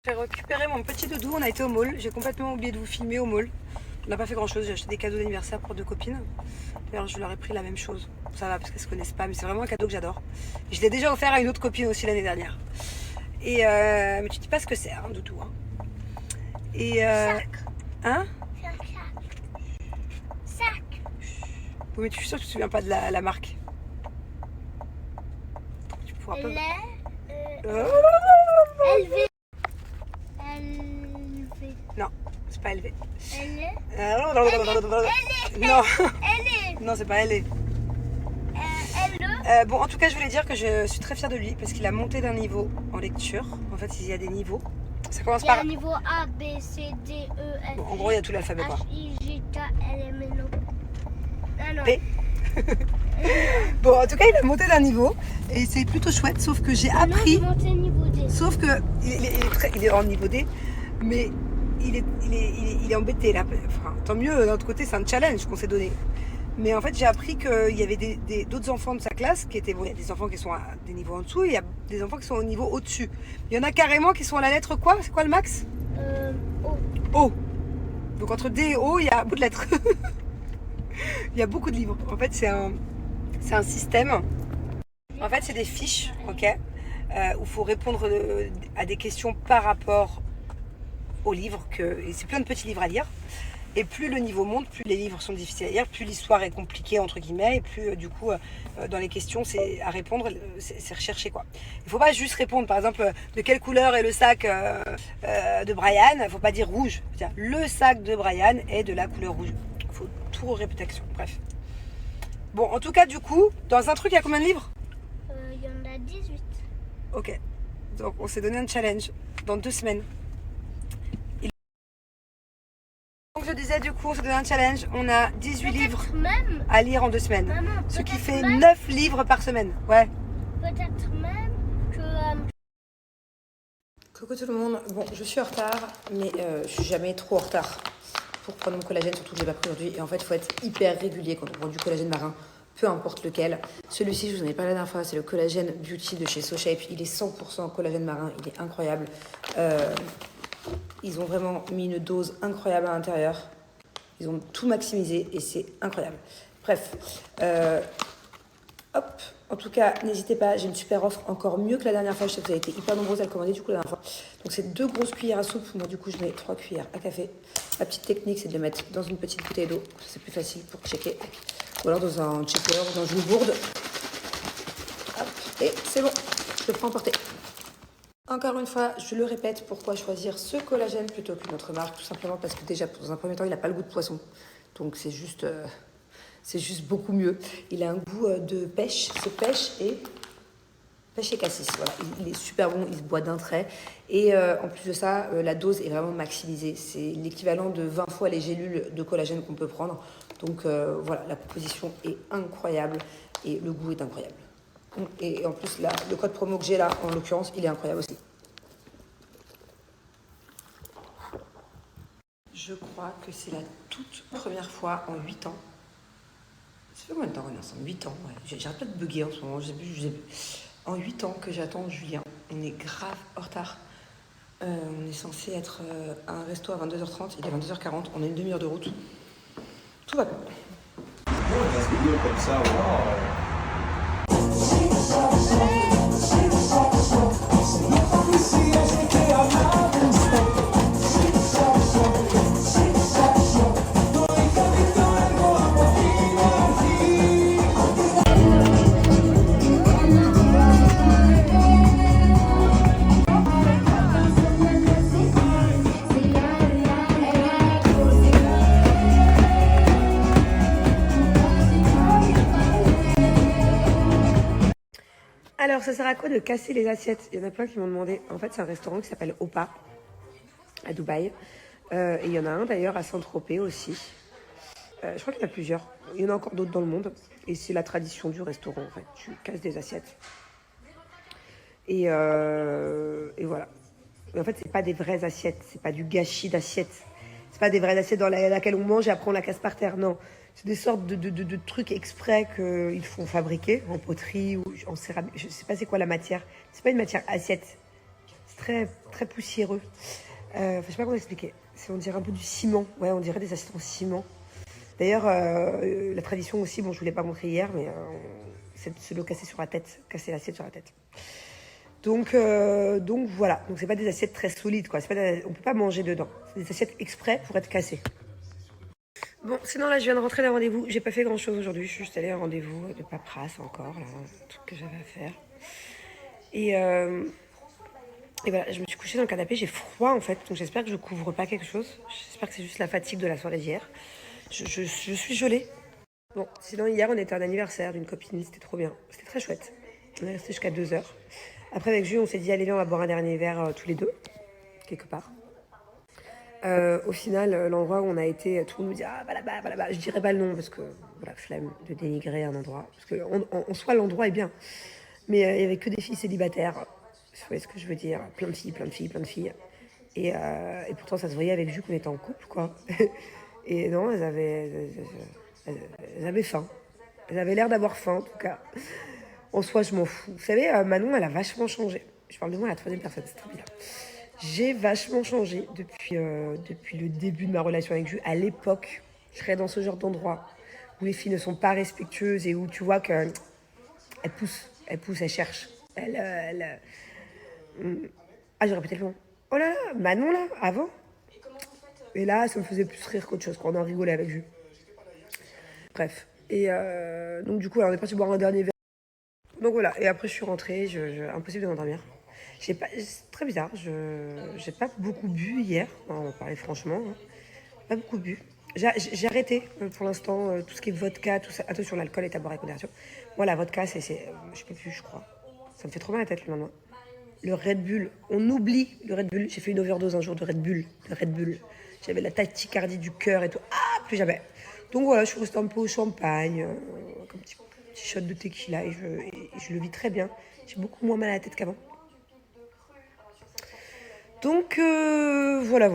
J'ai récupéré mon petit doudou, on a été au mall. J'ai complètement oublié de vous filmer au mall. On n'a pas fait grand chose, j'ai acheté des cadeaux d'anniversaire pour 2 copines. D'ailleurs, je leur ai pris la même chose. Ça va parce qu'elles se connaissent pas, mais c'est vraiment un cadeau que j'adore. Je l'ai déjà offert à une autre copine aussi l'année dernière. Et mais tu dis pas ce que c'est, un doudou. Hein. Et Sac. hein? C'est un sac. Sac. Oui, mais tu suis sûre que tu te souviens pas de la marque. Tu pourras pas. LV. LV. Non, c'est pas élevé. LE. Non, LE. non, c'est pas elle. LE. Bon, en tout cas, je voulais dire que je suis très fière de lui parce qu'il a monté d'un niveau en lecture. En fait, il y a des niveaux. Ça commence Il y a par. un niveau A, B, C, D, E, F. Bon, en gros, il y a tout l'alphabet, quoi. H, I, J, K, L, M, N, O. Ah non. P. Bon, en tout cas, il a monté d'un niveau et c'est plutôt chouette. Sauf que j'ai appris. Non, monter niveau D. Sauf que il est en niveau D, mais il est embêté là. Enfin, tant mieux, d'un autre côté, c'est un challenge qu'on s'est donné. Mais en fait, j'ai appris qu'il y avait d'autres enfants de sa classe qui étaient. Bon, il y a des enfants qui sont à des niveaux en dessous et il y a des enfants qui sont au niveau au-dessus. Il y en a carrément qui sont à la lettre quoi? C'est quoi le max? O. O. Donc entre D et O, il y a beaucoup de lettres. Il y a beaucoup de livres. En fait, c'est un système. En fait, c'est des fiches, ok, où il faut répondre à des questions par rapport aux livres. Et c'est plein de petits livres à lire. Et plus le niveau monte, plus les livres sont difficiles à lire, plus l'histoire est compliquée, entre guillemets, et plus du coup, dans les questions, c'est à répondre, c'est recherché, quoi. Il ne faut pas juste répondre, par exemple, de quelle couleur est le sac de Brian. Il ne faut pas dire rouge. C'est-à-dire, le sac de Brian est de la couleur rouge. Il faut tout répétition, bref. Bon, en tout cas, du coup, dans un truc, il y a combien de livres? Il y en a 18. Ok. Donc, on s'est donné un challenge dans 2 semaines. Donc, je disais, du coup, on s'est donné un challenge. On a 18 livres Même, à lire en 2 semaines. maman, Ce qui peut-être fait même- 9 livres par semaine. Ouais. Peut-être même que... Coucou tout le monde. Bon, je suis en retard, mais je suis jamais trop en retard pour prendre mon collagène, surtout que je l'ai pas pris aujourd'hui. Et en fait, il faut être hyper régulier quand on prend du collagène marin, peu importe lequel. Celui-ci, je vous en ai parlé la dernière fois, c'est le collagène Beauty de chez SoShape. Il est 100% collagène marin, il est incroyable. Ils ont vraiment mis une dose incroyable à l'intérieur. Ils ont tout maximisé et c'est incroyable. Bref, hop. En tout cas, n'hésitez pas, j'ai une super offre encore mieux que la dernière fois. Je sais que vous avez été hyper nombreuses à le commander du coup la dernière fois. Donc c'est 2 grosses cuillères à soupe. Moi du coup je mets 3 cuillères à café. La petite technique c'est de le mettre dans une petite bouteille d'eau. C'est plus facile pour checker. Ou alors dans un checker ou dans une gourde. Hop, et c'est bon, je le prends en portée. Encore une fois, je le répète, pourquoi choisir ce collagène plutôt qu'une autre marque? Tout simplement parce que déjà, dans un premier temps, il n'a pas le goût de poisson. Donc c'est juste beaucoup mieux. Il a un goût de pêche. C'est pêche et cassis. Voilà. Il est super bon, il se boit d'un trait. Et en plus de ça, la dose est vraiment maximisée. C'est l'équivalent de 20 fois les gélules de collagène qu'on peut prendre. Donc voilà, la composition est incroyable et le goût est incroyable. Et en plus, là, le code promo que j'ai là, en l'occurrence, il est incroyable aussi. Je crois que c'est la toute première fois en 8 ans. Ça fait combien de temps on est ensemble? 8 ans, ouais. J'arrête pas de bugger en ce moment, je sais plus. En 8 ans que j'attends Julien. On est grave en retard. On est censé être à un resto à 22h30, il est 22h40, on a une demi-heure de route. Tout va bien. Comme ça, Alors, ça sert à quoi de casser les assiettes? Il y en a plein qui m'ont demandé. En fait, c'est un restaurant qui s'appelle Opa, à Dubaï. Et il y en a un d'ailleurs à Saint-Tropez aussi. Je crois qu'il y en a plusieurs. Il y en a encore d'autres dans le monde. Et c'est la tradition du restaurant, en fait. Tu casses des assiettes. Et voilà. Mais en fait, c'est pas des vraies assiettes. C'est pas du gâchis d'assiettes. C'est pas des vraies assiettes dans laquelle on mange et après on la casse par terre. Non. C'est des sortes de trucs exprès qu'ils font fabriquer en poterie ou en céramique. Je sais pas c'est quoi la matière. C'est pas une matière assiette. très, très poussiéreux. Je sais pas comment expliquer. On dirait un peu du ciment. Ouais, on dirait des assiettes en ciment. D'ailleurs, la tradition aussi, bon, je ne vous l'ai pas montré hier, mais c'est de se le casser sur la tête, casser l'assiette sur la tête. Donc voilà. Donc c'est pas des assiettes très solides, quoi. On peut pas manger dedans. C'est des assiettes exprès pour être cassées. Bon, sinon là, je viens de rentrer d'un rendez-vous. J'ai pas fait grand-chose aujourd'hui. Je suis juste allée à un rendez-vous de paperasse encore, là, un truc que j'avais à faire. Et voilà, je me suis couchée dans le canapé. J'ai froid en fait, donc j'espère que je couvre pas quelque chose. J'espère que c'est juste la fatigue de la soirée d'hier. Je suis gelée. Bon, sinon hier, on était à un anniversaire d'une copine. C'était trop bien. C'était très chouette. On est resté jusqu'à 2h. Après, avec Jules, on s'est dit, allez, viens, on va boire un dernier verre tous les deux, quelque part. Au final, l'endroit où on a été, tout le monde nous dit ah va là-bas, va là-bas. Je dirais pas le nom parce que voilà, flemme de dénigrer un endroit. Parce que en soi, l'endroit est bien, mais il y avait que des filles célibataires. Vous voyez ce que je veux dire? Plein de filles, plein de filles, plein de filles. Et pourtant, ça se voyait avec Jules qu'on était en couple, quoi. Et non, elles avaient faim. Elles avaient l'air d'avoir faim, en tout cas. En soi, je m'en fous. Vous savez, Manon, elle a vachement changé. Je parle de moi à la troisième personne, c'est trop bien. J'ai vachement changé depuis le début de ma relation avec Jules. À l'époque, je serais dans ce genre d'endroit où les filles ne sont pas respectueuses et où tu vois qu'elles poussent, elles cherchent. Ah, j'ai répété le nom. Oh là là, Manon là, avant. Et là, ça me faisait plus rire qu'autre chose, quand on en rigolait avec Jules. Bref. Et donc du coup, alors, on est parti boire un dernier verre. Donc voilà, et après je suis rentrée, impossible de m'endormir. C'est très bizarre, j'ai pas beaucoup bu hier, on va parler franchement, hein. Pas beaucoup bu. J'ai arrêté pour l'instant tout ce qui est vodka, tout ça. Attention, l'alcool est à boire avec modération. Moi, la vodka, je peux plus, je crois. Ça me fait trop mal à la tête le lendemain. Le Red Bull, on oublie le Red Bull. J'ai fait une overdose un jour de Red Bull. J'avais la tachycardie du cœur et tout. Ah, plus jamais. Donc voilà, je suis restée un peu au champagne, un petit shot de tequila et je le vis très bien. J'ai beaucoup moins mal à la tête qu'avant. Donc voilà.